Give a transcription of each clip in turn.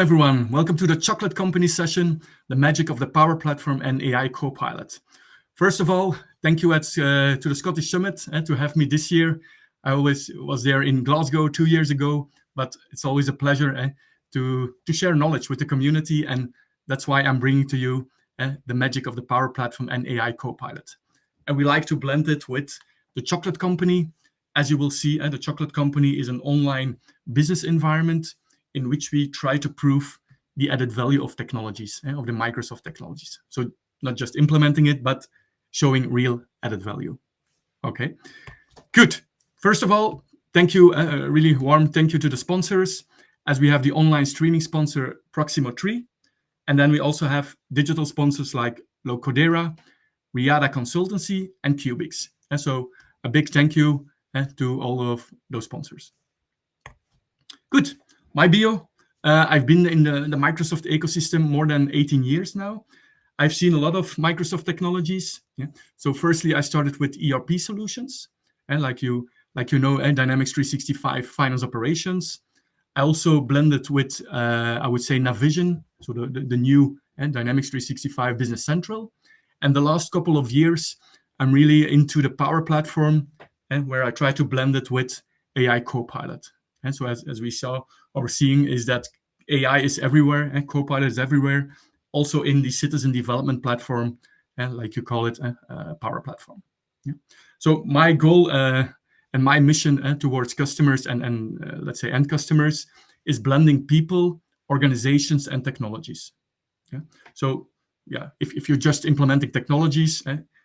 Everyone, welcome to the Chocolate Company session, the magic of the Power Platform and AI Copilot. First of all, thank you to the Scottish Summit to have me this year. I always was there in Glasgow 2 years ago, but it's always a pleasure to share knowledge with the community, and that's why I'm bringing to you the magic of the Power Platform and AI Copilot. And we like to blend it with the Chocolate Company. As you will see, the Chocolate Company is an online business environment in which we try to prove the added value of technologies, of the Microsoft technologies. So not just implementing it, but showing real added value. Okay, good. First of all, thank you, a really warm thank you to the sponsors, as we have the online streaming sponsor Proximo 3, and then we also have digital sponsors like Locodera, Riada Consultancy, and Cubix. And so a big thank you to all of those sponsors. Good. My bio, I've been in the Microsoft ecosystem more than 18 years now. I've seen a lot of Microsoft technologies. Yeah. So firstly, I started with ERP solutions, and like you know, Dynamics 365 Finance Operations. I also blended with, I would say, Navision, so the new Dynamics 365 Business Central. And the last couple of years, I'm really into the Power Platform, and where I try to blend it with AI Copilot. And so as we saw or seeing is that AI is everywhere and Copilot is everywhere, also in the citizen development platform, and like you call it, Power Platform. Yeah. So my goal and my mission towards customers and let's say end customers is blending people, organizations, and technologies. Yeah. So yeah, if you're just implementing technologies,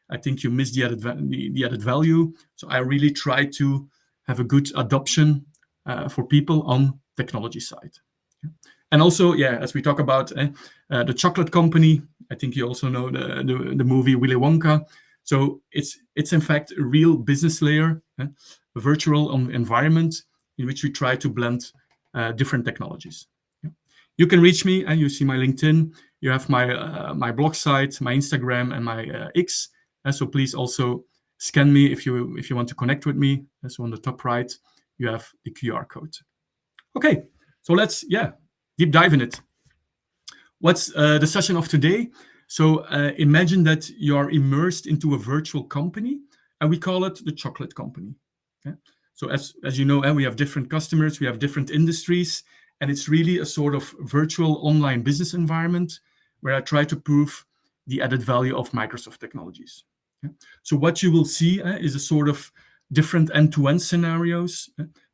I think you miss the added value. So I really try to have a good adoption for people on technology side. Yeah. And also, yeah, as we talk about the Chocolate Company, I think you also know the movie Willy Wonka. So it's in fact a real business layer, a virtual environment in which we try to blend different technologies. Yeah. You can reach me, and you see my LinkedIn. You have my blog site, my Instagram, and my X. So please also scan me if you want to connect with me. So on the top right, you have the QR code. Okay, so let's deep dive in it. What's the session of today? So imagine that you are immersed into a virtual company, and we call it the Chocolate Company. Yeah? So as you know, we have different customers, we have different industries, and it's really a sort of virtual online business environment where I try to prove the added value of Microsoft technologies. Yeah? So what you will see is a sort of different end-to-end scenarios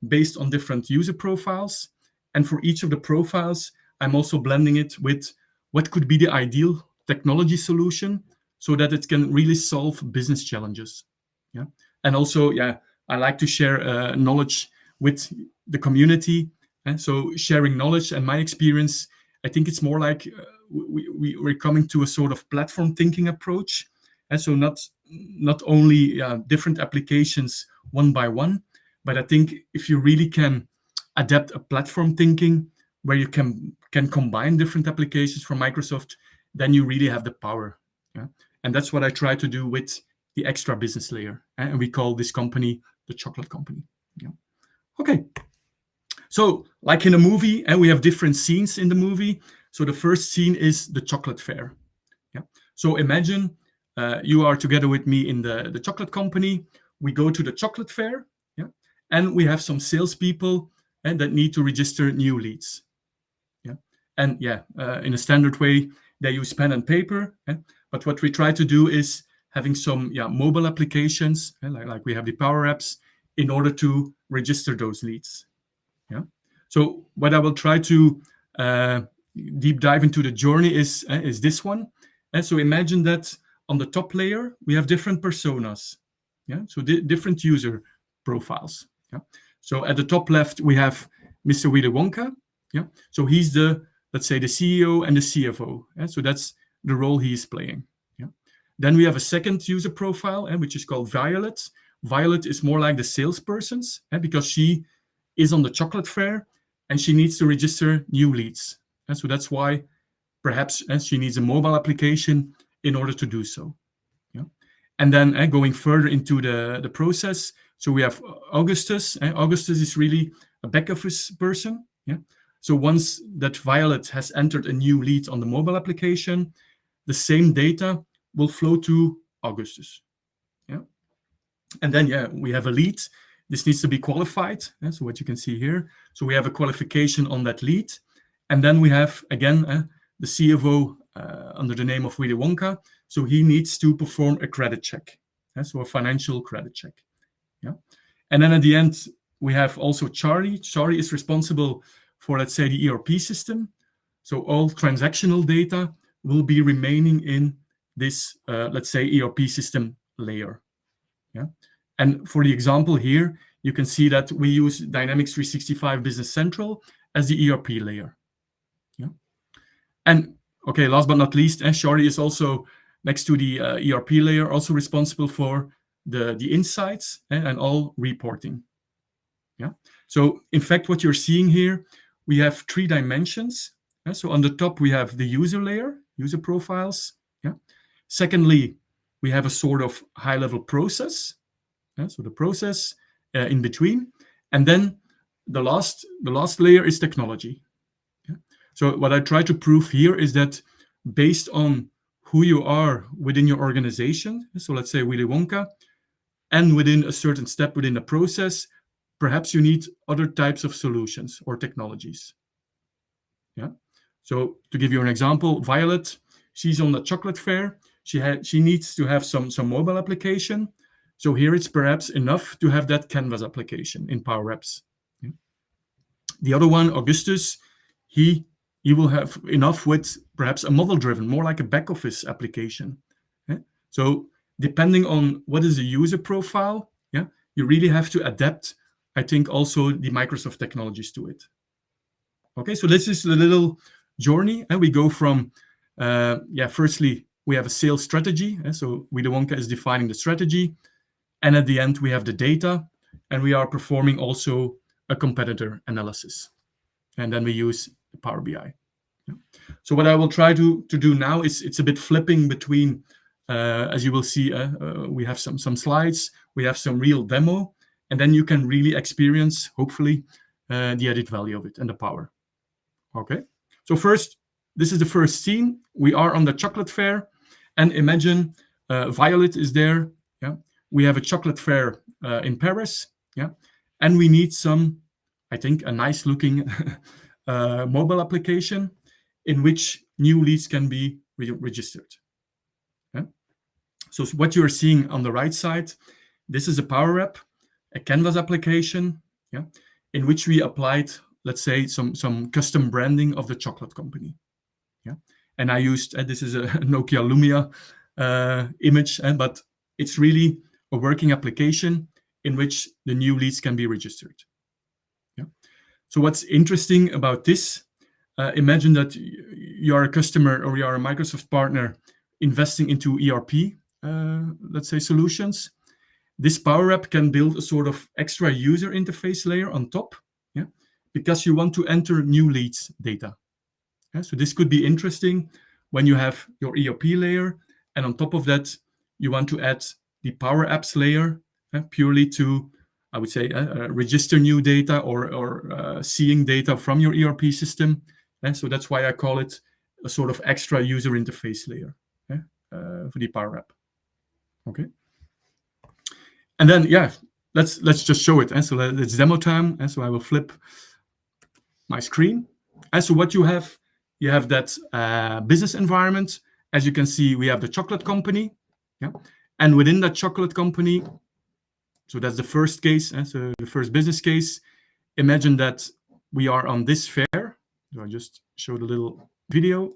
based on different user profiles. And for each of the profiles, I'm also blending it with what could be the ideal technology solution so that it can really solve business challenges. Yeah. And also, I like to share knowledge with the community. And so sharing knowledge and my experience, I think it's more like we're coming to a sort of platform thinking approach. And so not only different applications one by one, but I think if you really can adapt a platform thinking where you can combine different applications from Microsoft, then you really have the power. Yeah? And that's what I try to do with the extra business layer. And we call this company the Chocolate Company. Yeah. Okay. So like in a movie, and we have different scenes in the movie. So the first scene is the chocolate fair. Yeah. So imagine you are together with me in the Chocolate Company. We go to the chocolate fair, yeah, and we have some salespeople that need to register new leads. Yeah, and in a standard way, they use pen and paper. But what we try to do is having some mobile applications, like we have the PowerApps, in order to register those leads. Yeah. So what I will try to deep dive into the journey is this one. And so imagine that on the top layer, we have different personas. Yeah, so different user profiles. Yeah, so at the top left, we have Mr. Willy Wonka. Yeah, so he's let's say the CEO and the CFO. Yeah? So that's the role he is playing. Yeah. Then we have a second user profile, which is called Violet. Violet is more like the salesperson's, because she is on the chocolate fair and she needs to register new leads. And so that's why perhaps she needs a mobile application in order to do so. Yeah. And then going further into the process, so we have Augustus. Augustus is really a back office person. Yeah. So once that Violet has entered a new lead on the mobile application, the same data will flow to Augustus. Yeah. And then, we have a lead. This needs to be qualified. So what you can see here. So we have a qualification on that lead. And then we have, again, the CFO under the name of Willy Wonka. So he needs to perform a credit check. So a financial credit check. Yeah. And then at the end, we have also Charlie. Charlie is responsible for, let's say, the ERP system. So all transactional data will be remaining in this, let's say, ERP system layer. Yeah. And for the example here, you can see that we use Dynamics 365 Business Central as the ERP layer. Yeah. And okay, last but not least, Shari is also next to the ERP layer, also responsible for the insights and all reporting. Yeah. So in fact, what you're seeing here, we have 3 dimensions. So on the top, we have the user layer, user profiles. Yeah. Secondly, we have a sort of high-level process. So the process in between. And then the last layer is technology. Yeah. So what I try to prove here is that based on who you are within your organization, so let's say Willy Wonka, and within a certain step within the process, perhaps you need other types of solutions or technologies. Yeah. So to give you an example, Violet, she's on the chocolate fair. She needs to have some mobile application. So here it's perhaps enough to have that Canvas application in PowerApps. Yeah. The other one, Augustus, he will have enough with perhaps a model-driven, more like a back office application. Yeah. So depending on what is the user profile, you really have to adapt, I think, also the Microsoft technologies to it. Okay, so this is a little journey, and we go from, firstly, we have a sales strategy. So Willy Wonka is defining the strategy. And at the end, we have the data, and we are performing also a competitor analysis. And then we use Power BI. Yeah. So what I will try to do now is it's a bit flipping between, as you will see, we have some slides, we have some real demo, and then you can really experience, hopefully, the added value of it and the power. Okay. So first, this is the first scene. We are on the chocolate fair, and imagine Violet is there. Yeah. We have a chocolate fair in Paris, and we need some, I think, a nice looking mobile application in which new leads can be registered. Yeah? So what you are seeing on the right side, this is a Power App, a Canvas application, in which we applied, let's say, some custom branding of the chocolate company. Yeah, and I used this is a Nokia Lumia image, but it's really a working application in which the new leads can be registered. Yeah. So what's interesting about this, imagine that you are a customer or you are a Microsoft partner investing into ERP, let's say, solutions. This Power App can build a sort of extra user interface layer on top, because you want to enter new leads data. Yeah? So this could be interesting when you have your ERP layer, and on top of that, you want to add the PowerApps layer purely to, I would say, register new data or seeing data from your ERP system. So that's why I call it a sort of extra user interface layer for the Power App. Okay. And then, let's just show it. So it's demo time. So I will flip my screen. And so what you have that business environment. As you can see, we have the chocolate company. Yeah. And within that chocolate company, so that's the first case, so the first business case. Imagine that we are on this fair. So I just showed a little video.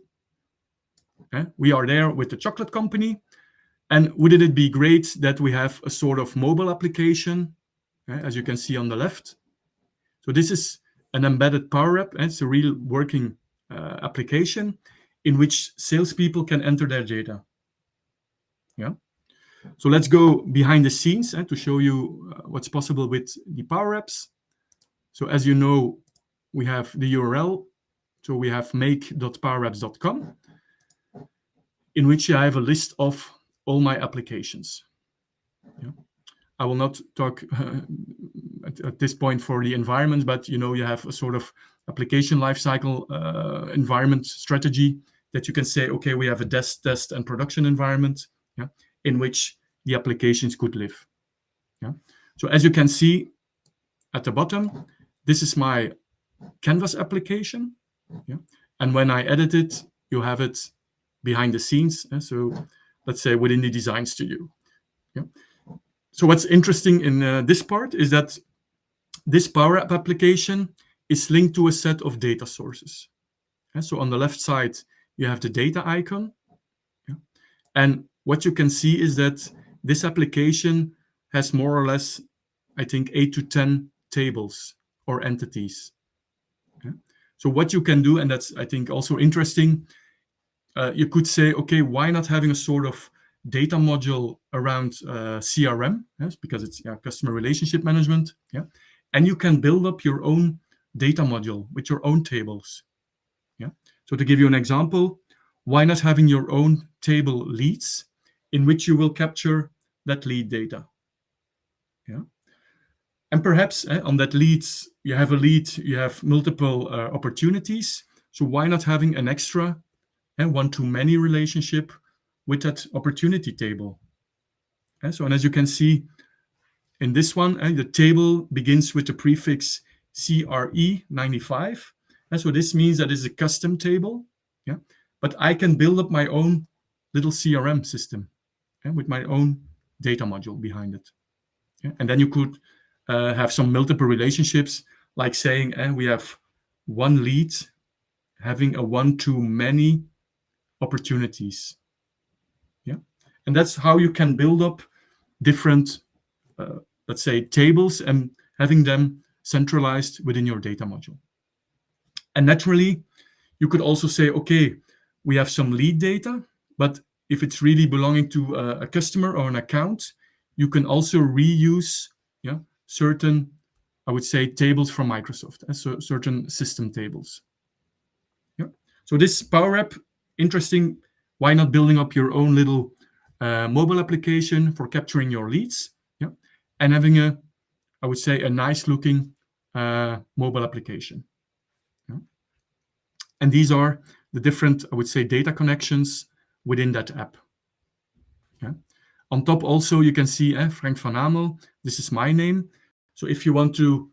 We are there with the chocolate company. And wouldn't it be great that we have a sort of mobile application, as you can see on the left? So this is an embedded Power App. It's a real working application in which salespeople can enter their data. Yeah. So let's go behind the scenes to show you what's possible with the Power Apps. So as you know, we have the URL. So we have make.powerapps.com, in which I have a list of all my applications. Yeah. I will not talk at this point for the environment, but you have a sort of application lifecycle environment strategy that you can say, okay, we have a desk, test, and production environment, yeah, in which the applications could live. Yeah. So as you can see at the bottom, this is my Canvas application. Yeah. And when I edit it, you have it behind the scenes. So let's say within the design studio. Yeah. So what's interesting in this part is that this Power App application is linked to a set of data sources. So on the left side, you have the data icon. Yeah. And what you can see is that this application has more or less, I think, 8 to 10 tables or entities. Yeah. So what you can do, and that's, I think, also interesting, you could say, okay, why not having a sort of data module around CRM? Yes, because it's customer relationship management. Yeah, and you can build up your own data module with your own tables. Yeah. So to give you an example, why not having your own table leads in which you will capture that lead data? Yeah. And perhaps on that leads, you have a lead, you have multiple opportunities. So why not having an extra one-to-many relationship with that opportunity table? And as you can see in this one, the table begins with the prefix CRE95. And so this means that it's a custom table. Yeah, but I can build up my own little CRM system with my own data module behind it. Yeah? And then you could have some multiple relationships, like saying we have one lead having a one-to-many opportunities. Yeah, and that's how you can build up different, let's say, tables and having them centralized within your data module. And naturally, you could also say, okay, we have some lead data, but if it's really belonging to a customer or an account, you can also reuse certain, I would say, tables from Microsoft, so certain system tables. Yeah. So this Power App, interesting. Why not building up your own little mobile application for capturing your leads? Yeah, and having a, I would say, a nice looking mobile application. Yeah? And these are the different, I would say, data connections within that app. Yeah. On top also, you can see Frank Vanhamel. This is my name. So if you want to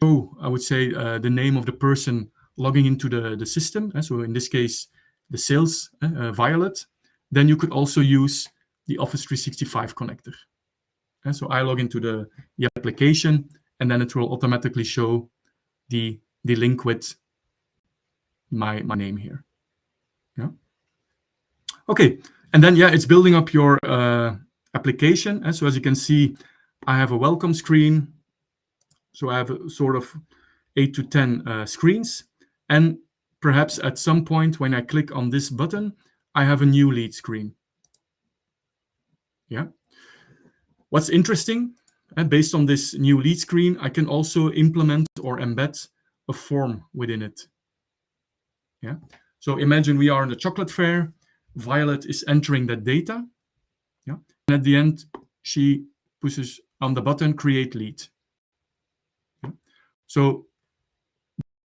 show, I would say, the name of the person logging into the system, so in this case, the sales Violet, then you could also use the Office 365 connector. So I log into the application, and then it will automatically show the link with my name here. Yeah. Okay, and then it's building up your application. And so as you can see, I have a welcome screen. So I have a sort of 8 to 10 screens. And perhaps at some point when I click on this button, I have a new lead screen. Yeah. What's interesting, based on this new lead screen, I can also implement or embed a form within it. Yeah. So imagine we are in the chocolate fair. Violet is entering that data. Yeah. And at the end, she pushes on the button, create lead. Yeah. So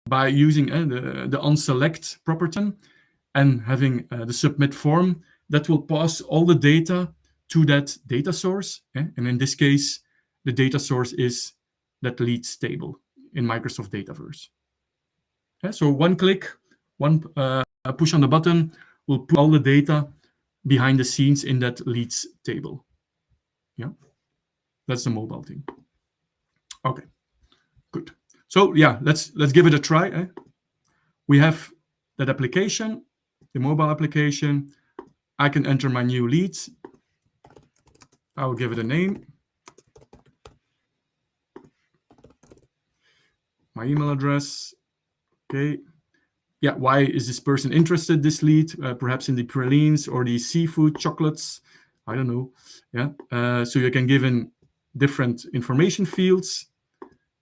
by using the onSelect property and having the submit form, that will pass all the data to that data source. And in this case, the data source is that leads table in Microsoft Dataverse. So one click, one push on the button will put all the data behind the scenes in that leads table. Yeah, that's the mobile thing. Okay, good. So yeah, let's give it a try. We have that application, the mobile application. I can enter my new leads. I will give it a name. My email address. Okay. Yeah, why is this person interested, this lead? Perhaps in the pralines or the seafood chocolates. I don't know. Yeah. So you can give in different information fields.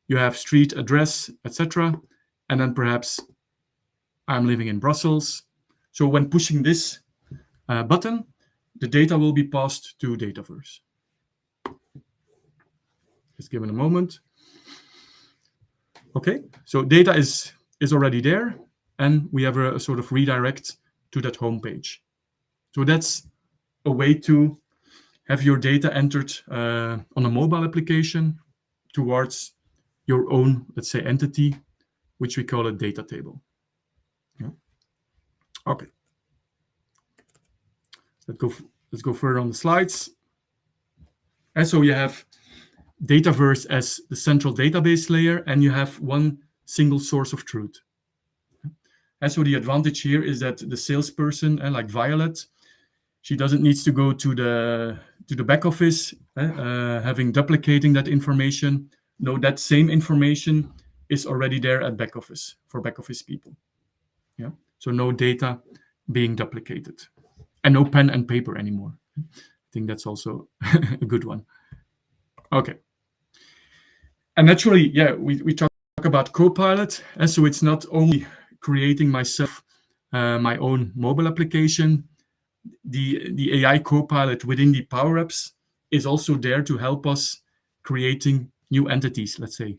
You have street address, etc. And then perhaps I'm living in Brussels. So when pushing this button, the data will be passed to Dataverse. Just give it a moment. Okay, so data is is already there, and we have a sort of redirect to that home page. So that's a way to have your data entered on a mobile application towards your own, let's say, entity, which we call a data table. Yeah. Okay. Let's go further on the slides. And so you have Dataverse as the central database layer, and you have one single source of truth. And so the advantage here is that the salesperson, like Violet, she doesn't need to go to the back office, having duplicating that information. No, that same information is already there at back office for back office people. Yeah. So no data being duplicated, and no pen and paper anymore. I think that's also a good one. Okay. And naturally, yeah, we talk about Copilot, and so it's not only creating myself my own mobile application. The AI Copilot within the PowerApps is also there to help us creating new entities, let's say.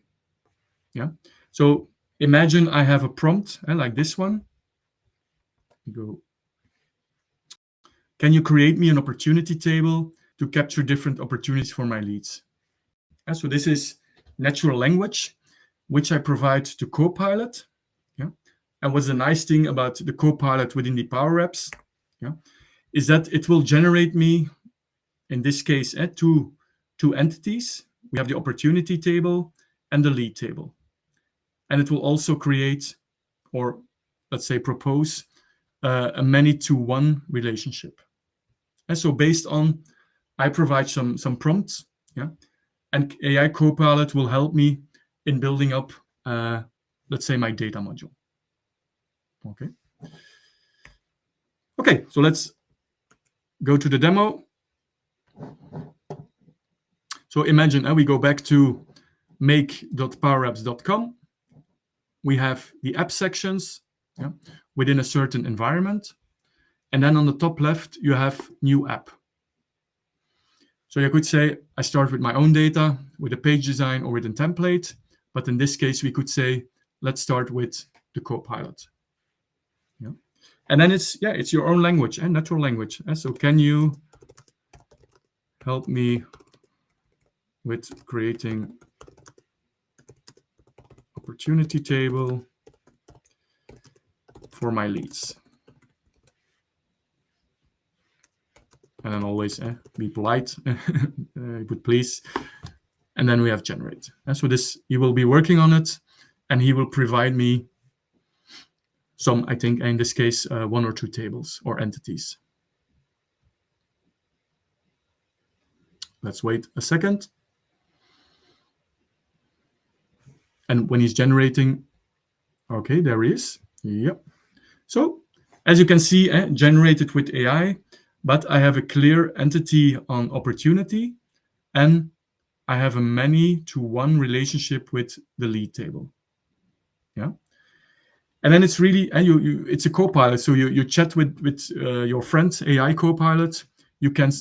Yeah. So imagine I have a prompt like this one. Go. Can you create me an opportunity table to capture different opportunities for my leads? And so this is natural language, which I provide to Copilot. Yeah. And what's the nice thing about the Copilot within the PowerApps, yeah, is that it will generate me, in this case, two entities. We have the opportunity table and the lead table. And it will also create, or let's say propose, a many-to-one relationship. And so based on, I provide some prompts, yeah, and AI Copilot will help me in building up, let's say, my data module. Okay. Okay, so let's go to the demo. So imagine we go back to make.powerapps.com. We have the app sections, yeah, within a certain environment. And then on the top left, you have new app. So you could say, I start with my own data, with a page design or with a template. But in this case, we could say, let's start with the Copilot. Yeah. And then it's your own language and natural language. So can you help me with creating opportunity table for my leads? And then always be polite, put please. And then we have generate. And so this, he will be working on it, and he will provide me some, I think in this case, one or two tables or entities. Let's wait a second. And when he's generating, okay, there he is. Yep. So as you can see, generated with AI, but I have a clear entity on opportunity, and I have a many-to-one relationship with the lead table. Yeah. And then it's really, it's a Copilot. So you chat with your friend's AI Copilot. You can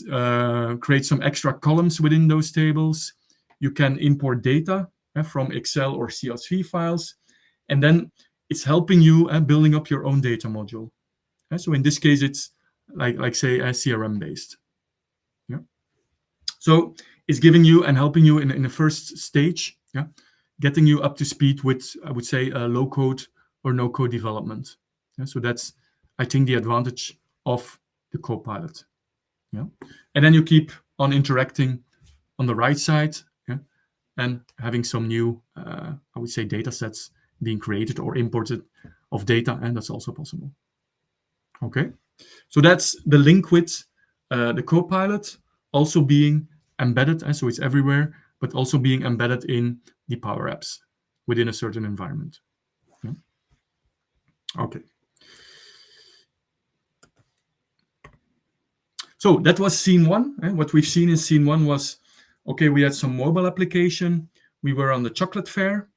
create some extra columns within those tables. You can import data from Excel or CSV files. And then it's helping you building up your own data module. So in this case, it's like say CRM based. Yeah. So it's giving you and helping you in the first stage, yeah, getting you up to speed with, I would say, low code or no code development. Yeah, so that's, I think, the advantage of the Copilot. Yeah. And then you keep on interacting on the right side, yeah, and having some new, I would say, data sets being created or imported of data, and that's also possible. Okay, so that's the link with the Copilot also being embedded, and so it's everywhere, but also being embedded in the PowerApps within a certain environment. Yeah. Okay. So that was scene one. What we've seen in scene one was, okay, we had some mobile application. We were on the chocolate fair,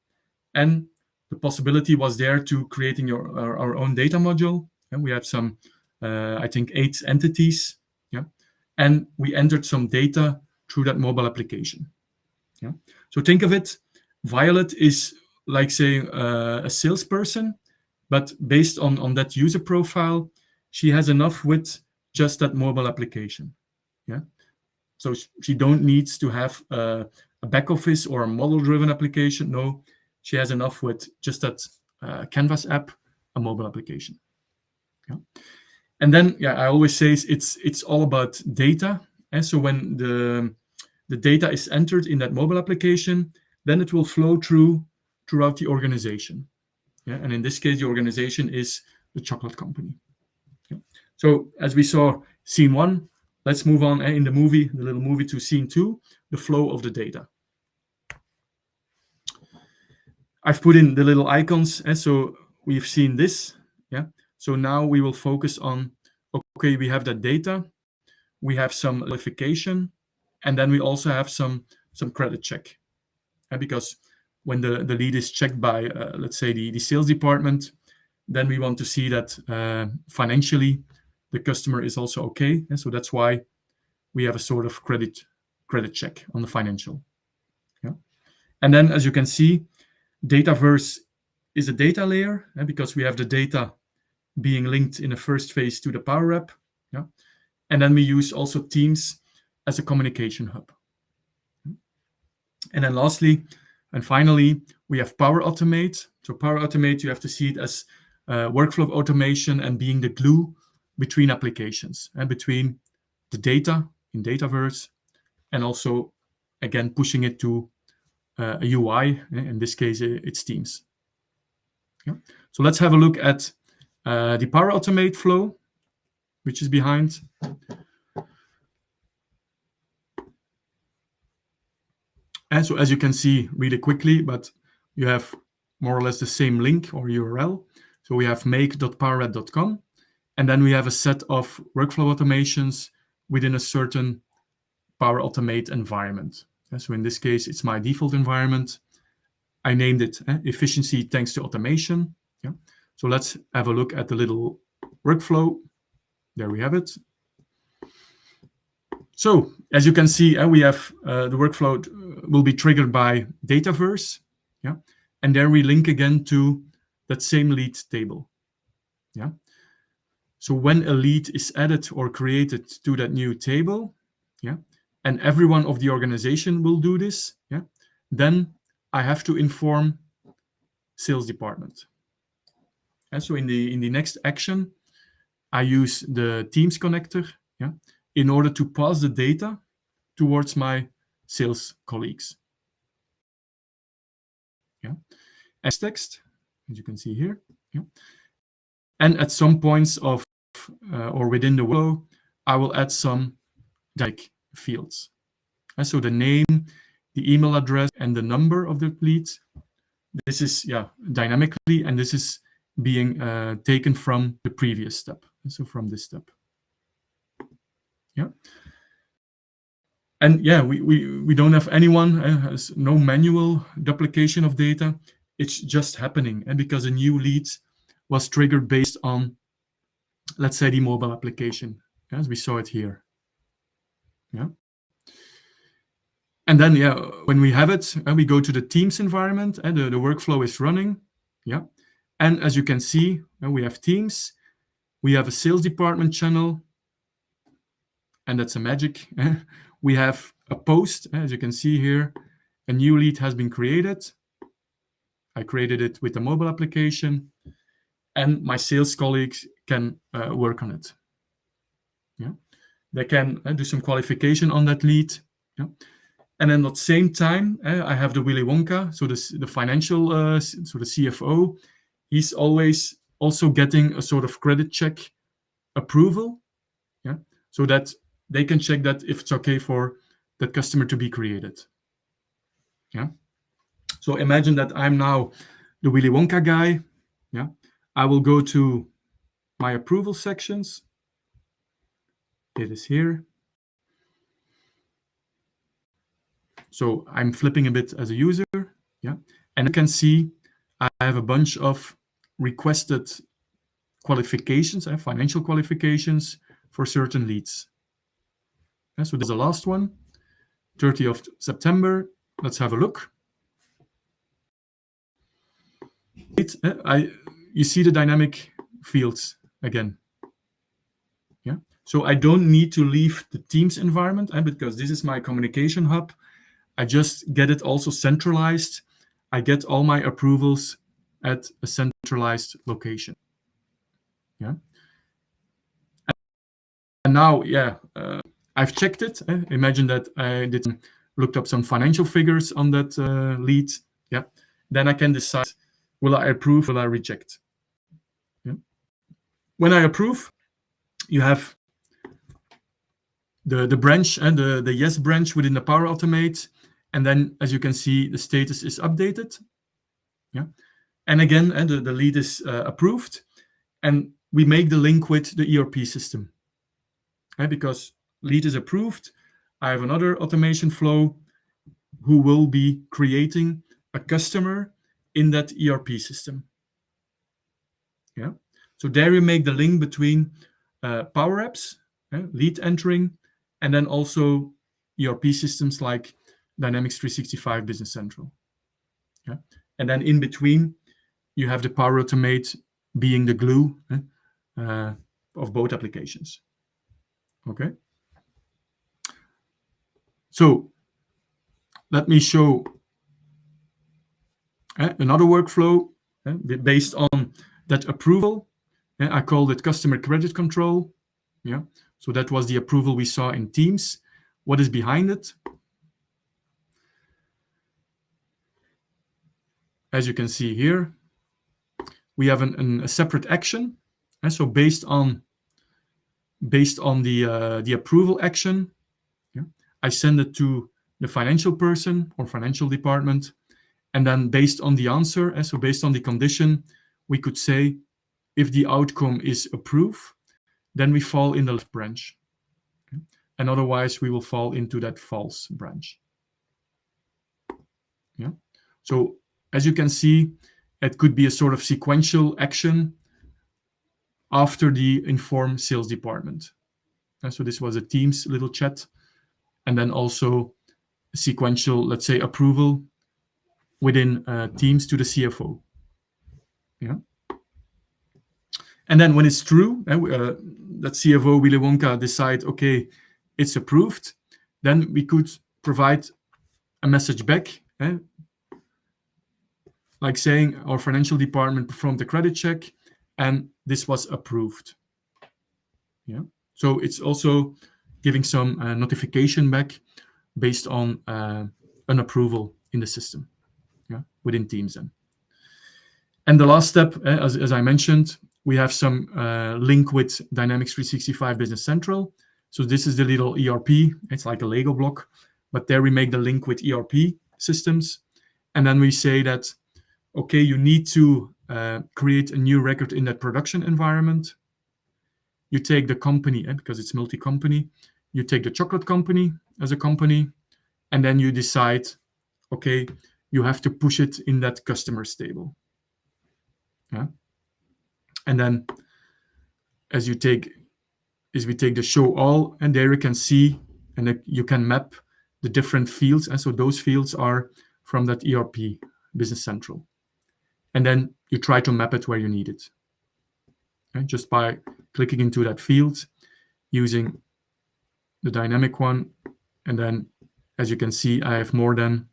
and the possibility was there to creating our own data module. And we have some, I think, 8 entities. Yeah, and we entered some data through that mobile application. Yeah. So think of it, Violet is like say a salesperson, but based on that user profile, she has enough with just that mobile application. Yeah. So she don't need to have a back office or a model-driven application. No, she has enough with just that Canvas app, a mobile application. Yeah. And then, yeah, I always say it's all about data. And so when the data is entered in that mobile application, then it will flow throughout the organization. Yeah. And in this case, the organization is the chocolate company. Yeah. So as we saw scene 1, let's move on in the little movie, to scene 2, the flow of the data. I've put in the little icons, and so we've seen this. Yeah. So now we will focus on, okay, we have that data, we have some qualification, and then we also have some credit check. Because when the lead is checked by, let's say, the sales department, then we want to see that financially the customer is also okay. And so that's why we have a sort of credit check on the financial. Yeah. And then, as you can see, Dataverse is a data layer, because we have the data being linked in the first phase to the Power App. Yeah. And then we use also Teams as a communication hub. And then lastly, and finally, we have PowerAutomate. So PowerAutomate, you have to see it as workflow automation and being the glue between applications and between the data in Dataverse, and also, again, pushing it to a UI. In this case, it's Teams. Yeah. So let's have a look at the PowerAutomate flow, which is behind. And so as you can see really quickly, but you have more or less the same link or URL. So we have make.powerapp.com, and then we have a set of workflow automations within a certain Power Automate environment. So in this case, it's my default environment. I named it efficiency thanks to automation. Yeah. So let's have a look at the little workflow. There we have it. So as you can see, we have the workflow will be triggered by Dataverse. Yeah. And there we link again to that same lead table. Yeah. So when a lead is added or created to that new table, yeah, and everyone of the organization will do this, yeah, then I have to inform sales department. And so in the next action, I use the Teams connector, yeah, in order to pass the data towards my sales colleagues. Yeah. As text, as you can see here. Yeah. And at some points of or within the workflow, I will add some dynamic fields. And so the name, the email address, and the number of the lead. This is dynamically, and this is being taken from the previous step. So from this step. Yeah. And yeah, we don't have anyone, has no manual duplication of data. It's just happening. And because a new lead was triggered based on, let's say, the mobile application, as we saw it here. Yeah. And then, yeah, when we have it, we go to the Teams environment, and the workflow is running. Yeah. And as you can see, we have Teams, we have a sales department channel, and that's a magic. We have a post, as you can see here, a new lead has been created. I created it with a mobile application, and my sales colleagues can work on it. Yeah. They can do some qualification on that lead. Yeah. And then at the same time, I have the Willy Wonka, so the financial, so the CFO, he's always also getting a sort of credit check approval, yeah, so that they can check that if it's okay for that customer to be created. Yeah. So imagine that I'm now the Willy Wonka guy. Yeah. I will go to my approval sections. It is here. So I'm flipping a bit as a user. Yeah. And you can see I have a bunch of requested qualifications, financial qualifications for certain leads. So there's the last one, 30th of September. Let's have a look. you see the dynamic fields again. Yeah. So I don't need to leave the Teams environment because this is my communication hub. I just get it also centralized. I get all my approvals at a centralized location. Yeah. And now, I've checked it. Imagine that I looked up some financial figures on that lead. Yeah. Then I can decide, will I approve, will I reject? Yeah. When I approve, you have the branch and the Yezz branch within the PowerAutomate. And then, as you can see, the status is updated. Yeah. And again, the lead is approved. And we make the link with the ERP system. Because lead is approved, I have another automation flow who will be creating a customer in that ERP system. Yeah. So there you make the link between PowerApps, lead entering, and then also ERP systems like Dynamics 365 Business Central. Yeah. And then in between, you have the PowerAutomate being the glue of both applications. Okay. So let me show another workflow based on that approval. I called it customer credit control. Yeah. So that was the approval we saw in Teams. What is behind it? As you can see here, we have a separate action. And so based on the approval action, I send it to the financial person or financial department. And then based on the answer, so based on the condition, we could say if the outcome is approved, then we fall in the left branch. And otherwise, we will fall into that false branch. Yeah. So as you can see, it could be a sort of sequential action after the inform sales department. And so this was a Teams little chat. And then also a sequential, let's say, approval within Teams to the CFO. Yeah. And then when it's true, that CFO Willy Wonka decide, okay, it's approved, then we could provide a message back, like saying our financial department performed the credit check and this was approved. Yeah. So it's also giving some notification back based on an approval in the system, within Teams then. And the last step, as I mentioned, we have some link with Dynamics 365 Business Central. So this is the little ERP. It's like a Lego block, but there we make the link with ERP systems. And then we say that, okay, you need to create a new record in that production environment. You take the company, because it's multi-company, you take the chocolate company as a company, and then you decide, okay, you have to push it in that customers table. Yeah. And then as we take the show all, and there you can see, and you can map the different fields. And so those fields are from that ERP Business Central. And then you try to map it where you need it. Okay? Just by clicking into that field, using the dynamic one. And then, as you can see, I have more than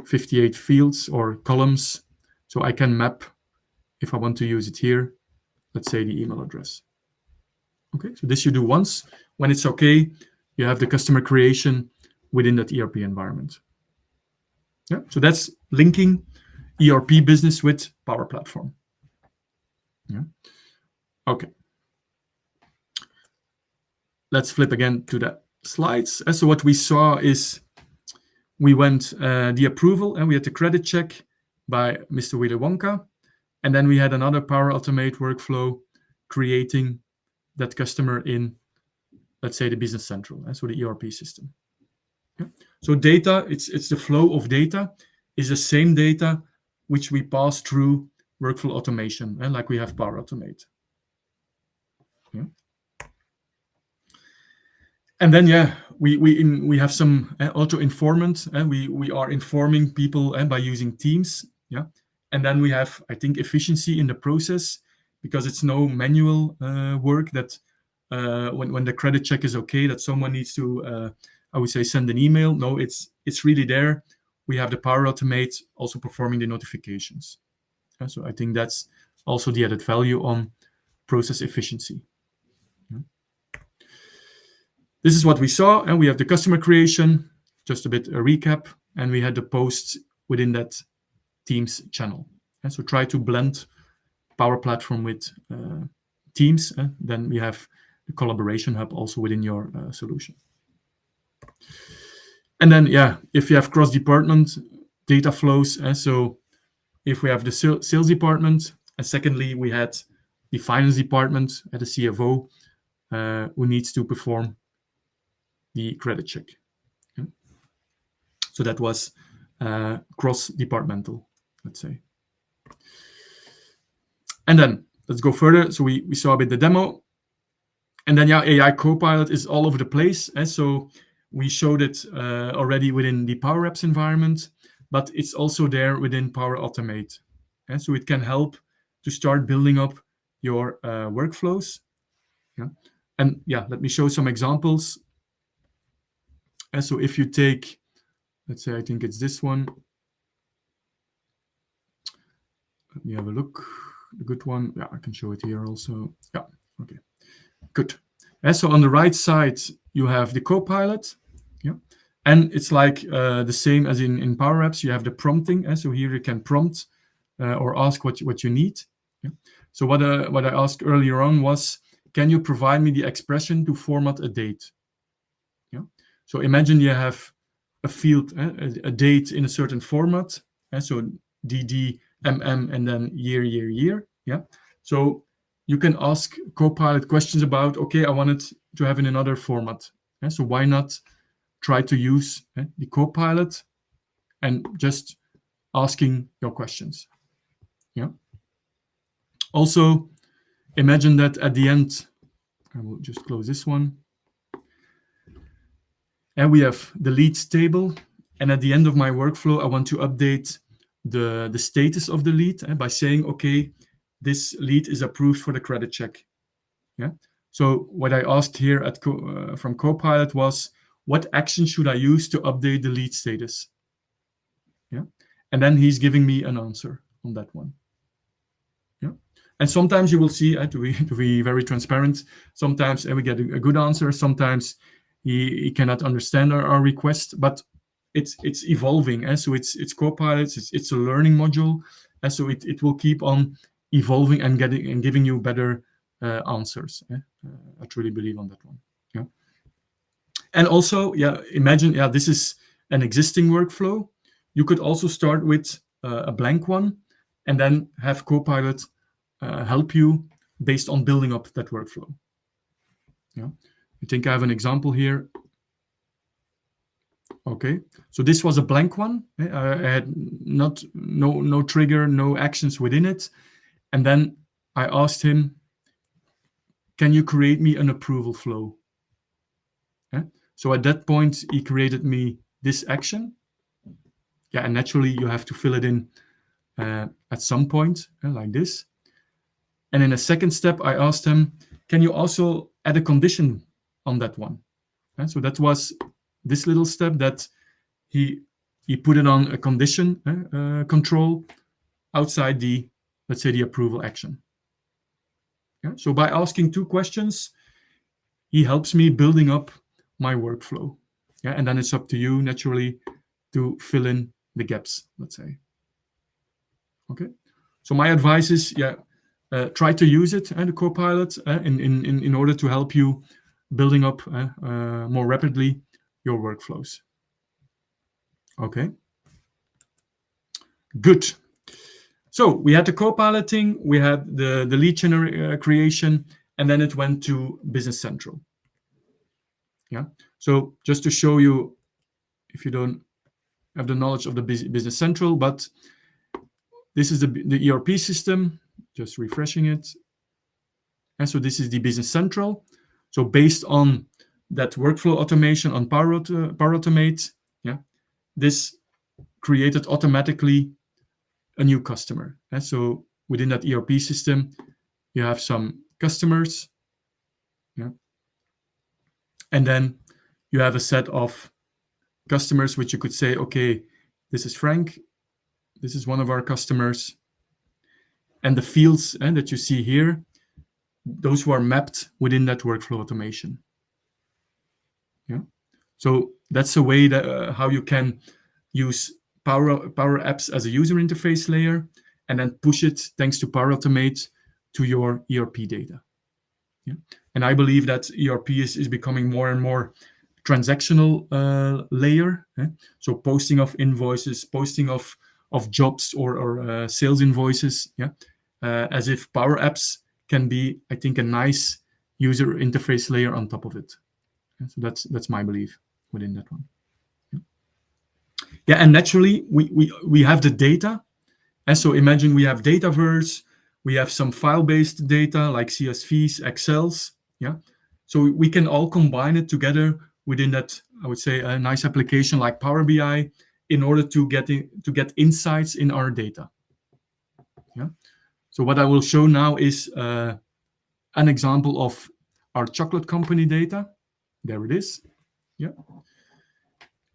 58 fields or columns. So I can map, if I want to use it here, let's say the email address. Okay, so this you do once. When it's okay, you have the customer creation within that ERP environment. Yeah, so that's linking ERP business with Power Platform. Yeah. Okay. Let's flip again to the slides. So what we saw is we went the approval and we had the credit check by Mr. Willy Wonka. And then we had another PowerAutomate workflow creating that customer in, let's say, the Business Central, so the ERP system. Yeah. So data, it's the flow of data is the same data which we pass through workflow automation, like we have PowerAutomate. Yeah. And then, we have some auto informant, and we are informing people by using Teams. Yeah. And then we have, I think, efficiency in the process, because it's no manual work that when the credit check is okay, that someone needs to, I would say, send an email. No, it's really there. We have the PowerAutomate also performing the notifications. So I think that's also the added value on process efficiency. This is what we saw, and we have the customer creation, just a bit a recap, and we had the posts within that Teams channel. And so try to blend Power Platform with Teams. Then we have the collaboration hub also within your solution. And then, yeah, if you have cross-department data flows, so if we have the sales department, and secondly, we had the finance department at the CFO who needs to perform the credit check. Yeah. So that was cross-departmental, let's say. And then let's go further. So we saw a bit the demo. And then, yeah, AI Copilot is all over the place. And so we showed it already within the PowerApps environment, but it's also there within PowerAutomate. And so it can help to start building up your workflows. Yeah. And yeah, let me show some examples. And so if you take, let's say, I think it's this one. Let me have a look. The good one. Yeah, I can show it here also. Yeah, okay, good. And so on the right side, you have the Copilot. Yeah, and it's like the same as in PowerApps. You have the prompting. And so here you can prompt or ask what you need. Yeah. So what I asked earlier on was, can you provide me the expression to format a date? Yeah. So imagine you have a field, a date in a certain format. So DD, MM, and then year. Yeah. So you can ask Copilot questions about, okay, I want it to have in another format. So why not try to use the Copilot and just asking your questions? Yeah. Also, imagine that at the end, I will just close this one. And we have the leads table. And at the end of my workflow, I want to update the status of the lead by saying, okay, this lead is approved for the credit check. Yeah. So what I asked here from Copilot was, what action should I use to update the lead status? Yeah. And then he's giving me an answer on that one. Yeah. And sometimes you will see, to be very transparent, sometimes we get a good answer. Sometimes he cannot understand our request, but it's evolving. So it's Copilot, it's a learning module. And so it will keep on evolving and giving you better answers. I truly believe on that one. Yeah. And also, yeah, imagine, yeah, this is an existing workflow. You could also start with a blank one and then have Copilot help you based on building up that workflow. Yeah. I think I have an example here. Okay, so this was a blank one. I had no trigger, no actions within it. And then I asked him, can you create me an approval flow? So at that point, he created me this action. Yeah, and naturally you have to fill it in at some point, like this. And in a second step, I asked him, can you also add a condition on that one? So that was this little step that he put it on a condition control outside the, let's say, the approval action. Yeah? So by asking two questions, he helps me building up my workflow. Yeah, and then it's up to you naturally to fill in the gaps, let's say. Okay. So my advice is, yeah, try to use it and the Copilot in order to help you building up more rapidly your workflows. Okay. Good. So we had the Copiloting, we had the lead creation, and then it went to Business Central. Yeah. So just to show you, if you don't have the knowledge of the Business Central, but this is the ERP system, just refreshing it. And so this is the Business Central. So based on that workflow automation on PowerAutomate, yeah, this created automatically a new customer. So within that ERP system, you have some customers, and then you have a set of customers which you could say, okay, this is Frank, this is one of our customers, and the fields that you see here, those who are mapped within that workflow automation. So that's a way that how you can use PowerApps as a user interface layer and then push it, thanks to PowerAutomate, to your ERP data. And I believe that ERP is becoming more and more transactional layer. So posting of invoices, posting of jobs or sales invoices. As if PowerApps can be, I think, a nice user interface layer on top of it. So that's my belief within that one. And naturally we have the data. And so imagine we have Dataverse, we have some file-based data like CSVs, Excels. So we can all combine it together within that, I would say, a nice application like Power BI in order to get insights in our data. So what I will show now is an example of our chocolate company data. There it is.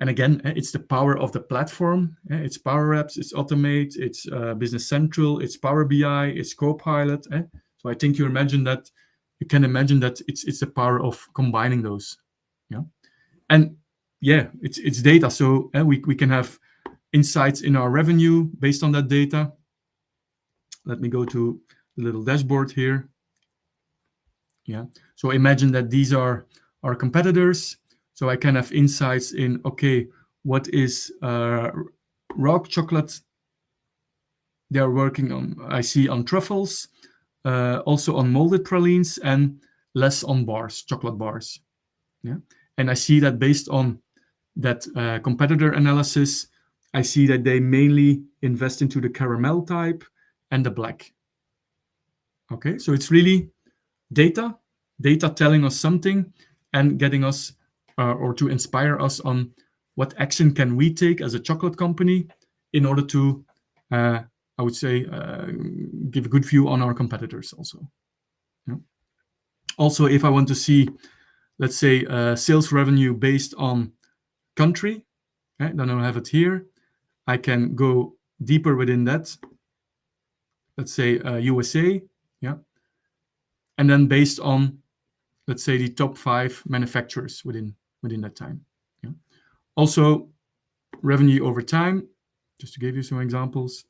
And again, it's the power of the platform. It's PowerApps, it's Automate, it's Business Central, it's Power BI, it's Copilot. So I think you can imagine that it's the power of combining those. And it's data. So we can have insights in our revenue based on that data. Let me go to the little dashboard here. So imagine that these are our competitors. So I can have insights in, okay, what is raw chocolate they are working on? I see on truffles, also on molded pralines, and less on bars, chocolate bars. And I see that based on that competitor analysis, I see that they mainly invest into the caramel type and the black. Okay, so it's really data telling us something and getting us or to inspire us on what action can we take as a chocolate company in order to, I would say, give a good view on our competitors also. Also, if I want to see, let's say, sales revenue based on country, then I'll have it here. I can go deeper within that. Let's say USA, and then based on, let's say, the top 5 manufacturers within that time. Also, revenue over time, just to give you some examples.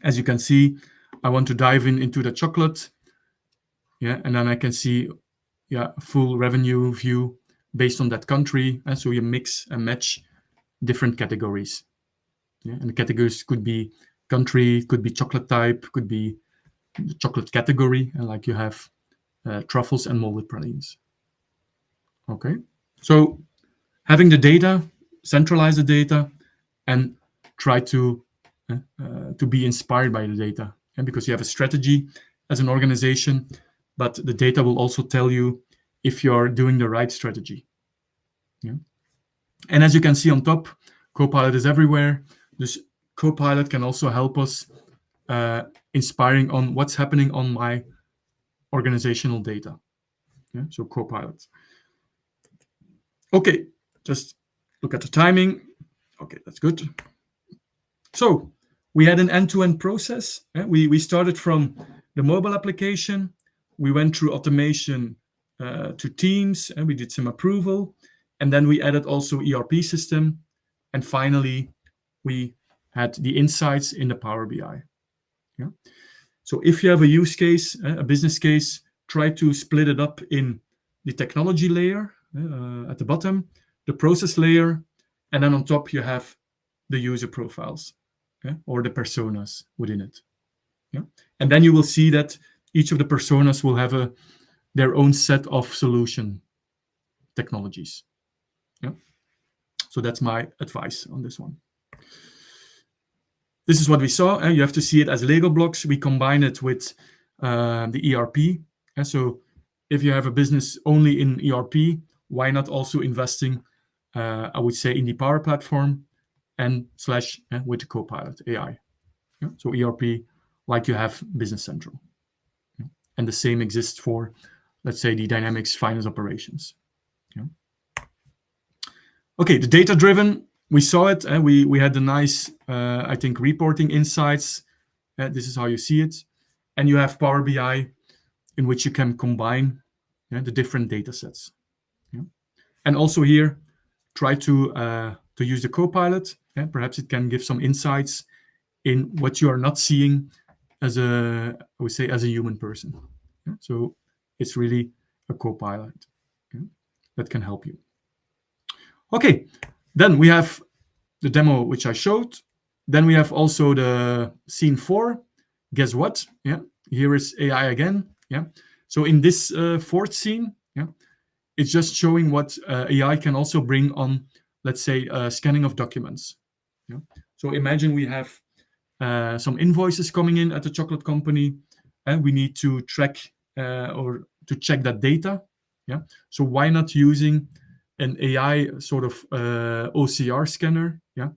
As you can see, I want to dive into the chocolate. And then I can see full revenue view based on that country. And so you mix and match different categories. And the categories could be country, could be chocolate type, could be the chocolate category, and like you have truffles and molded pralines. Okay, so having the data, centralize the data, and try to be inspired by the data. And because you have a strategy as an organization, but the data will also tell you if you're doing the right strategy. And as you can see on top, Copilot is everywhere. This Copilot can also help us inspiring on what's happening on my organizational data. So Copilot. Okay, just look at the timing. Okay, that's good. So we had an end-to-end process. We started from the mobile application. We went through automation to Teams, and we did some approval. And then we added also ERP system. And finally, we had the insights in the Power BI. So if you have a use case, a business case, try to split it up in the technology layer at the bottom, the process layer, and then on top you have the user profiles or the personas within it. And then you will see that each of the personas will have their own set of solution technologies. So that's my advice on this one. This is what we saw. You have to see it as Lego blocks. We combine it with the ERP. So if you have a business only in ERP, why not also investing, I would say, in the Power Platform and slash with the Copilot AI. Yeah? So ERP, like you have Business Central. Yeah? And the same exists for, let's say, the Dynamics Finance Operations. Yeah? Okay, the data-driven, we saw it. We had the nice, I think, reporting insights. This is how you see it. And you have Power BI, in which you can combine the different data sets. Yeah? And also here, try to use the Copilot. Perhaps it can give some insights in what you are not seeing as a, I would say, as a human person. Yeah? So it's really a Copilot that can help you. Okay, then we have the demo which I showed. Then we have also the scene 4. Guess what? Yeah, here is AI again. Yeah. So in this fourth scene, yeah, it's just showing what AI can also bring on, let's say, scanning of documents. Yeah. So imagine we have some invoices coming in at the chocolate company, and we need to track or to check that data. Yeah. So why not using an AI sort of OCR scanner? Yeah.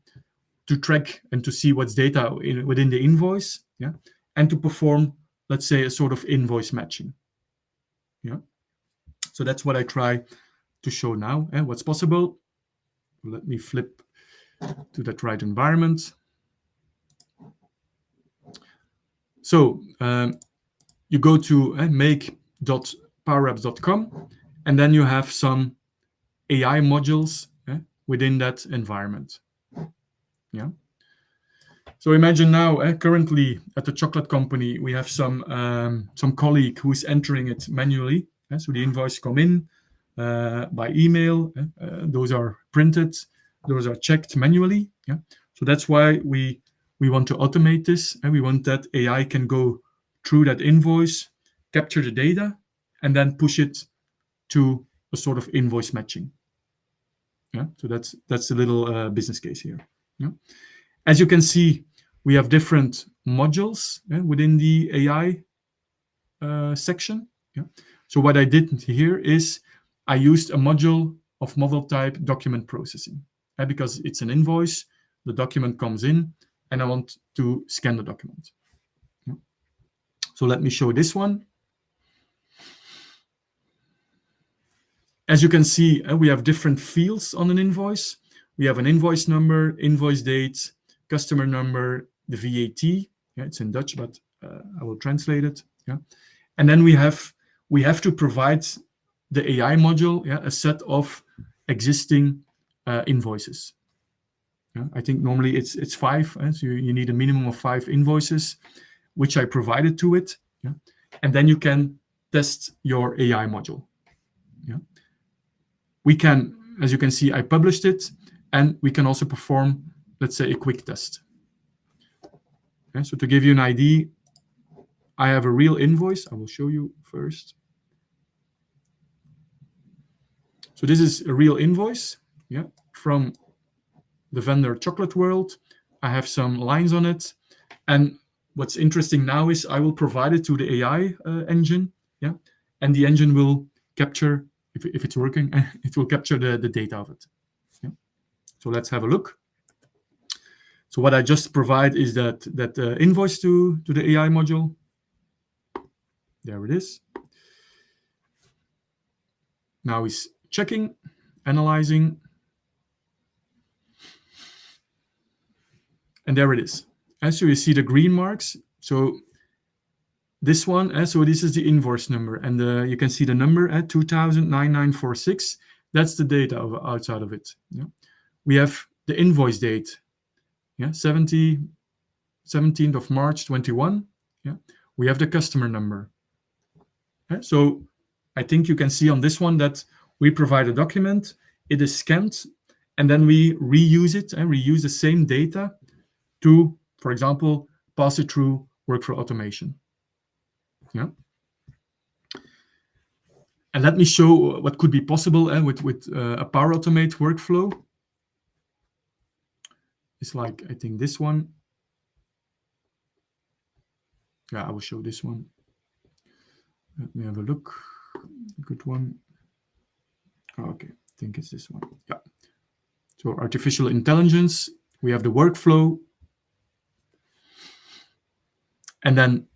To track and to see what's data within the invoice, yeah, and to perform, let's say, a sort of invoice matching. Yeah. So that's what I try to show now. And what's possible? Let me flip to that right environment. So you go to make.powerapps.com, and then you have some AI modules within that environment. Yeah. So imagine now, currently at the chocolate company, we have some colleague who's entering it manually. So the invoice come in by email. Those are printed. Those are checked manually. Yeah. So that's why we want to automate this, and we want that AI can go through that invoice, capture the data, and then push it to a sort of invoice matching. Yeah. So that's a little business case here. Yeah. As you can see, we have different modules within the AI section. Yeah. So what I did here is I used a module of model type document processing because it's an invoice, the document comes in, and I want to scan the document. Yeah. So let me show this one. As you can see, we have different fields on an invoice. We have an invoice number, invoice date, customer number, the VAT. Yeah, it's in Dutch, but I will translate it. Yeah, and then we have to provide the AI module a set of existing invoices. Yeah, I think normally it's 5, so you need a minimum of 5 invoices, which I provided to it. Yeah, and then you can test your AI module. Yeah. We can, as you can see, I published it, and we can also perform, let's say, a quick test. Okay, so to give you an idea, I have a real invoice. I will show you first. So this is a real invoice, yeah, from the vendor Chocolate World. I have some lines on it, and what's interesting now is I will provide it to the AI engine, yeah, and the engine will capture, if it's working, it will capture the data of it. Yeah. So let's have a look. So what I just provide is that invoice to the AI module. There it is. Now it's checking, analyzing, and there it is. So you see the green marks. So this one, so this is the invoice number, and you can see the number at 20009946. That's the data outside of it. Yeah. We have the invoice date, yeah, 17th of March 21. Yeah. We have the customer number. Yeah. So I think you can see on this one that we provide a document, it is scanned, and then we reuse it and reuse the same data to, for example, pass it through workflow automation. Yeah. And let me show what could be possible with a PowerAutomate workflow. It's like, I think this one. Yeah, I will show this one. Let me have a look. Good one. Okay, I think it's this one. Yeah. So artificial intelligence We have the workflow. And then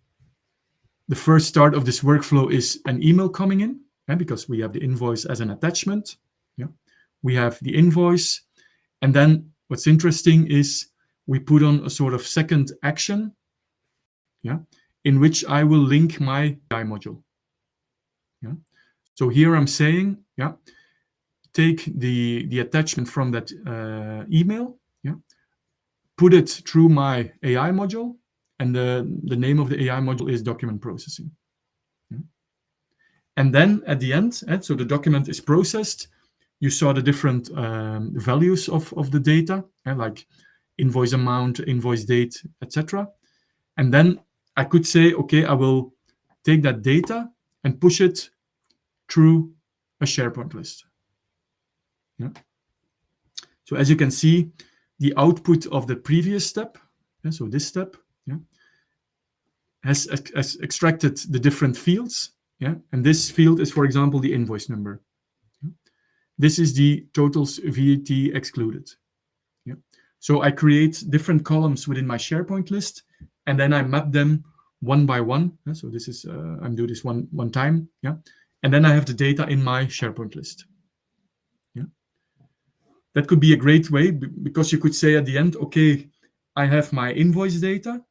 the first start of this workflow is an email coming in, because we have the invoice as an attachment. Yeah. We have the invoice. And then what's interesting is we put on a sort of second action, in which I will link my AI module. Yeah. So here I'm saying, take the attachment from that email, put it through my AI module, and the name of the AI module is document processing. And then at the end, so the document is processed. You saw the different values of the data, like invoice amount, invoice date, etc. And then I could say, okay, I will take that data and push it through a SharePoint list. Yeah. So as you can see, the output of the previous step, so this step, has extracted the different fields. And this field is, for example, the invoice number. This is the totals VAT excluded. So I create different columns within my SharePoint list, and then I map them one by one. So this is, I'm doing this one time. And then I have the data in my SharePoint list. That could be a great way, because you could say at the end, okay, I have my invoice data.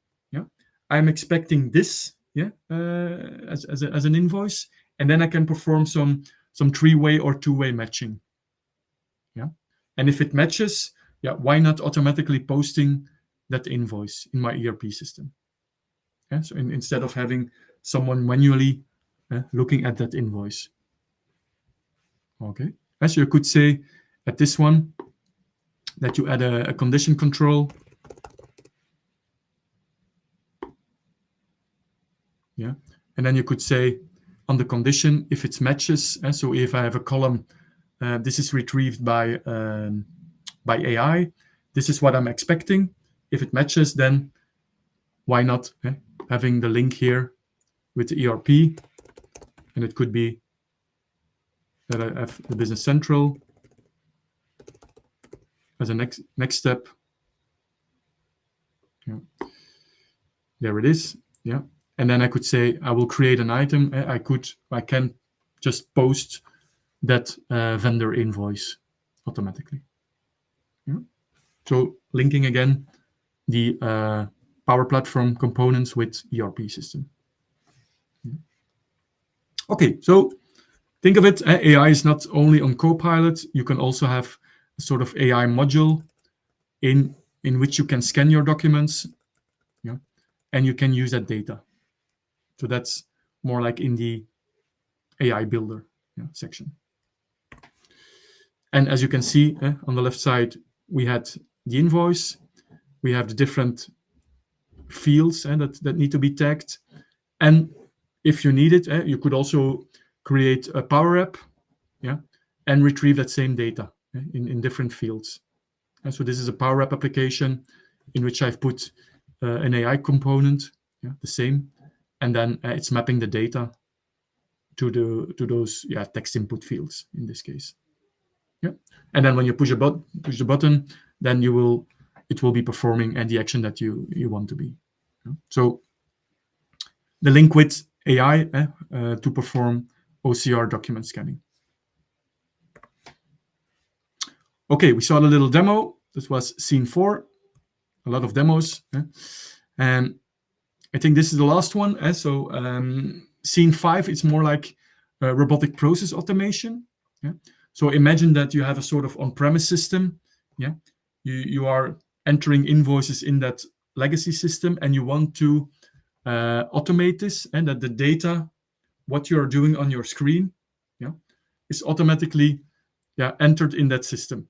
I'm expecting this, as an invoice, and then I can perform some three-way or two-way matching. And if it matches, why not automatically posting that invoice in my ERP system? So instead of having someone manually looking at that invoice. Okay. So you could say at this one that you add a condition control. And then you could say on the condition, if it matches, so if I have a column, this is retrieved by AI, this is what I'm expecting. If it matches, then why not having the link here with the ERP? And it could be that I have the Business Central as a next step. There it is. And then I could say I will create an item. I can just post that vendor invoice automatically. So linking again the Power Platform components with ERP system. Okay, so think of it, AI is not only on Copilot. You can also have a sort of AI module in which you can scan your documents, and you can use that data. So that's more like in the AI Builder section. And as you can see on the left side, we had the invoice. We have the different fields that need to be tagged. And if you need it, you could also create a Power App, and retrieve that same data in different fields. And so this is a Power App application in which I've put an AI component, the same, and then it's mapping the data to those text input fields in this case. And then when you push the button, then it will be performing the action that you want to be. So the link with AI to perform OCR document scanning. Okay, we saw the little demo. This was scene 4. A lot of demos. And I think this is the last one. So scene 5, it's more like robotic process automation. So imagine that you have a sort of on-premise system. You are entering invoices in that legacy system, and you want to automate this, and that the data, what you are doing on your screen, is automatically entered in that system.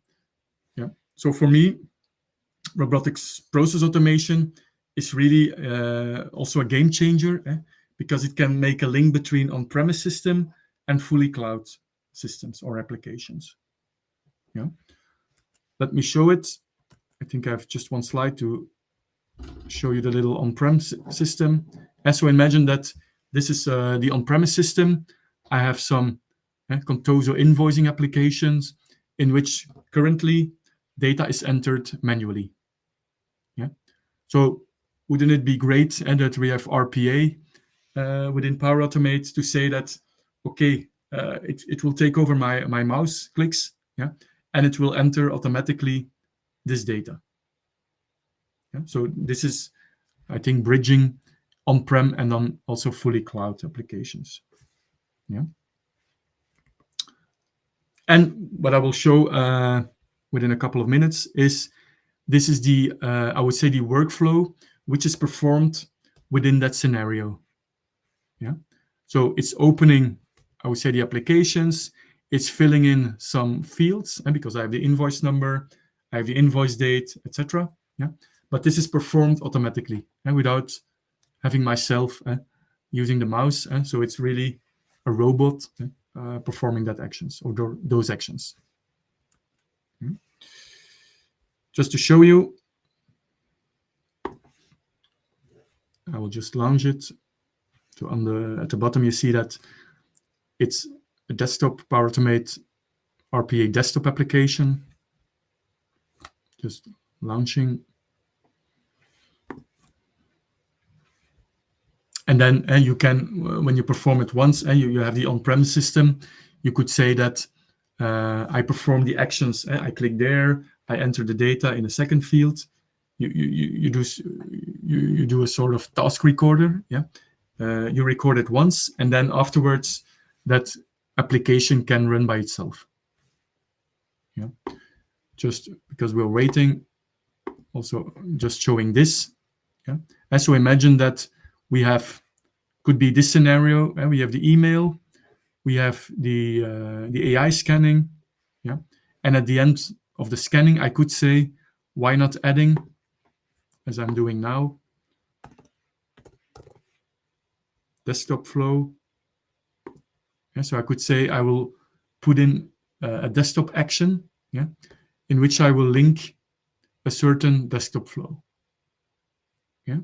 So for me, robotics process automation is really also a game changer, because it can make a link between on-premise system and fully cloud systems or applications. Let me show it. I think I have just one slide to show you the little on-prem system. And so imagine that this is the on-premise system. I have some Contoso invoicing applications in which currently data is entered manually. So wouldn't it be great that we have RPA within PowerAutomate to say that, okay, it will take over my mouse clicks, yeah, and it will enter automatically this data. Yeah? So this is, I think, bridging on-prem and on also fully cloud applications. Yeah. And what I will show within a couple of minutes is this is the, I would say, the workflow which is performed within that scenario. Yeah. So it's opening, I would say, the applications. It's filling in some fields, and because I have the invoice number, I have the invoice date, etc. Yeah. But this is performed automatically and without having myself using the mouse. So it's really a robot performing that actions or those actions. Just to show you, I will just launch it. So at the bottom, you see that it's a desktop PowerAutomate RPA desktop application. Just launching. And then you can, when you perform it once, you have the on-prem system, you could say that I perform the actions. I click there, I enter the data in a second field. You do a sort of task recorder. Yeah, you record it once, and then afterwards, that application can run by itself. Yeah, just because we're waiting. Also, just showing this. Yeah, and so imagine that we have, could be this scenario. We have the email, we have the AI scanning. Yeah, and at the end of the scanning, I could say, why not adding, as I'm doing now, desktop flow. Yeah, so I could say I will put in a desktop action, yeah, in which I will link a certain desktop flow. Yeah,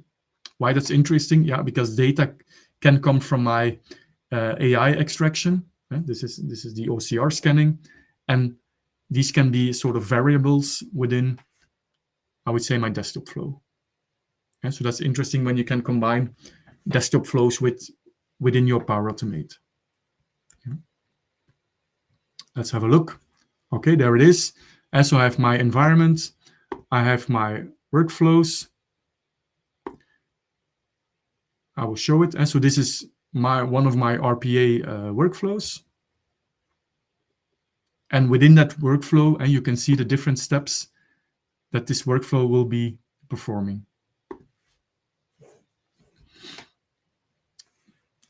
why that's interesting? Yeah, because data can come from my AI extraction. Yeah? This is the OCR scanning, and these can be sort of variables within, I would say, my desktop flow. Yeah, so that's interesting when you can combine desktop flows within your PowerAutomate. Yeah. Let's have a look. Okay, there it is. And so I have my environment, I have my workflows. I will show it. And so this is one of my RPA workflows. And within that workflow, and you can see the different steps that this workflow will be performing.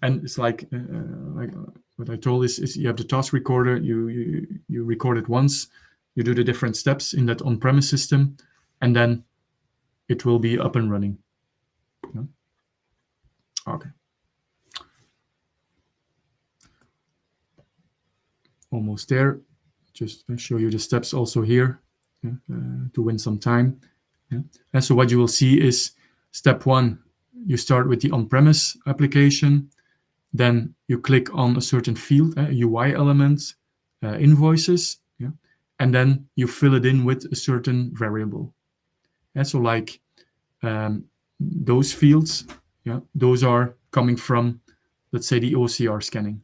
And it's like what I told is you have the task recorder, you record it once, you do the different steps in that on-premise system, and then it will be up and running. Yeah. Okay. Almost there. Just show you the steps also here, yeah, to win some time. Yeah. And so what you will see is step one, you start with the on-premise application. Then you click on a certain field, a UI element, invoices, yeah, and then you fill it in with a certain variable. And so like those fields, yeah, those are coming from, let's say, the OCR scanning.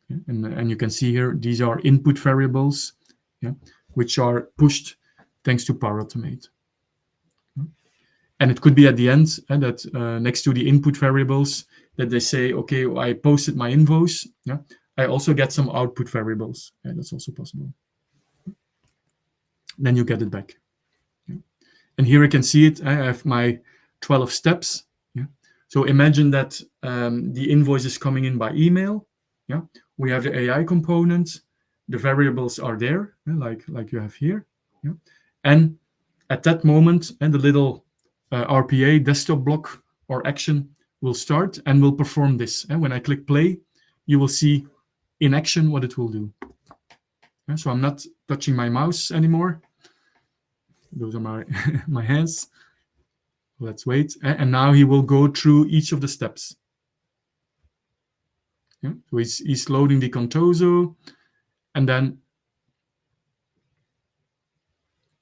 Yeah? And you can see here, these are input variables, yeah, which are pushed thanks to PowerAutomate. Yeah? And it could be at the end that next to the input variables, that they say, okay, I posted my invoice. Yeah, I also get some output variables. Yeah, that's also possible. Then you get it back. Yeah. And here I can see it. I have my 12 steps. Yeah. So imagine that the invoice is coming in by email. Yeah. We have the AI component. The variables are there, yeah, like you have here. Yeah. And at that moment, and the little RPA desktop block or action will start and will perform this. And when I click play, you will see in action what it will do. Yeah, so I'm not touching my mouse anymore. Those are my, my hands. Let's wait. And now he will go through each of the steps. Yeah, so he's loading the Contoso, and then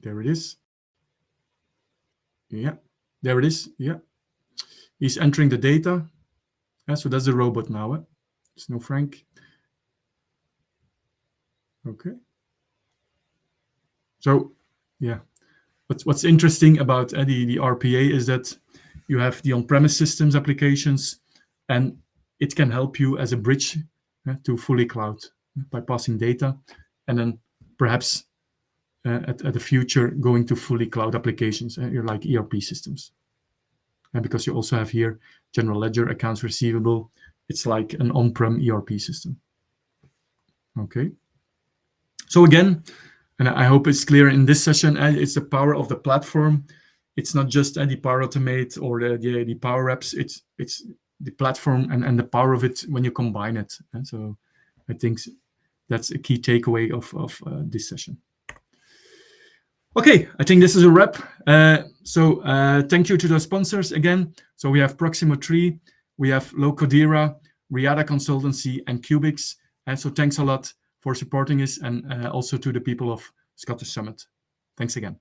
there it is. Yeah, there it is. Yeah, he's entering the data. So that's the robot now. There's no Frank. Okay. So yeah, what's interesting about the RPA is that you have the on-premise systems applications, and it can help you as a bridge to fully cloud by passing data, and then perhaps at the future going to fully cloud applications, you're like ERP systems. And because you also have here general ledger, accounts receivable, it's like an on-prem ERP system. Okay. So again, and I hope it's clear in this session, it's the power of the platform. It's not just the PowerAutomate or the PowerApps. It's the platform and the power of it when you combine it. And so I think that's a key takeaway of this session. Okay, I think this is a wrap. So thank you to the sponsors again. So we have Proximo 3, we have Locodira, Riada Consultancy, and Cubix. So thanks a lot for supporting us, and also to the people of Scottish Summit. Thanks again.